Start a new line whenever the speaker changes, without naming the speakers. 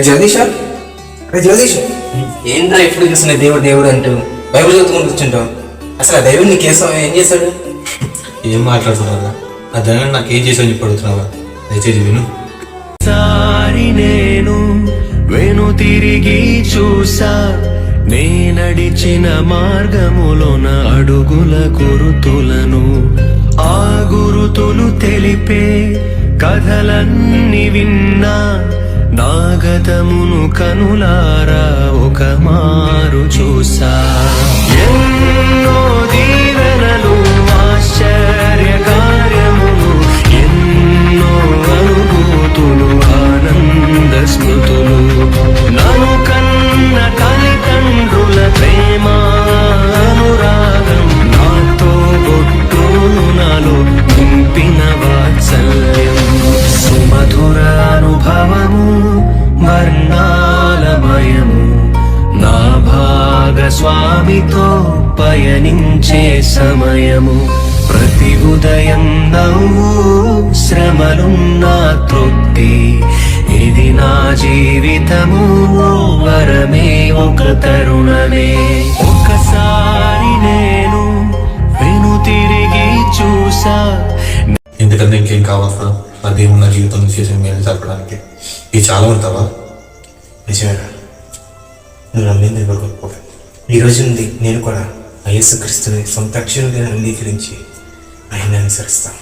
జగదీష్ జగదీష్ ఏంట్రా ఎప్పుడు చూస్తున్నా దేవుడు దేవుడు అంటూ బైబిల్ చదువుకుని కూర్చుంటావు. అసలు ఆ దేవుడు నీకేసం ఏం చేశాడు?
ఏం మాట్లాడుతున్నారా? ఆ దైవం నాకేం చేశాను చెప్పి అడుగుతున్నావా? దయచేసి విను.
సారి నేను వెను తిరిగి చూసా, నే నడిచిన మార్గములోన అడుగుల గురుతులను, ఆ గురుతులు తెలిపే కథలన్నీ విన్నా, నాగతమును కనులారా ఒక మారు చూసా. ఎన్నో దీవెనలు ఆశ్చర్య కార్యములు, ఎన్నో అనుభూతులు ఆనంద స్మృతులు, నను కన్న తల్లిదండ్రుల ప్రేమ అనురాగం, నాతో బొట్టును నాలో నింపిన వాత్సల్యం, సుమధుర అనుభవము వర్ణాలమయము, నా భాగస్వామితో పయనించే సమయము, ప్రతి ఉదయం నవ్వు శ్రమలున్నా తృప్తి, ఇది నా జీవితము ఓ వరమే ఒక తరుణమే. ఒకసారి నేను వెను తిరిగి చూసా.
ఎందుకంటే ఇంకేం కావాల్సిన ఆ దేవుడు నా జీవితంలో చేసిన మేలు జరపడానికి ఇది చాలా ఉంటావా?
నిజమేరా, నువ్వు నమ్మింది గొప్ప. ఈ రోజు నుండి నేను కూడా ఆ యేసుక్రీస్తుని సొంత అక్షరుగా అంగీకరించి ఆయన అనుసరిస్తాను.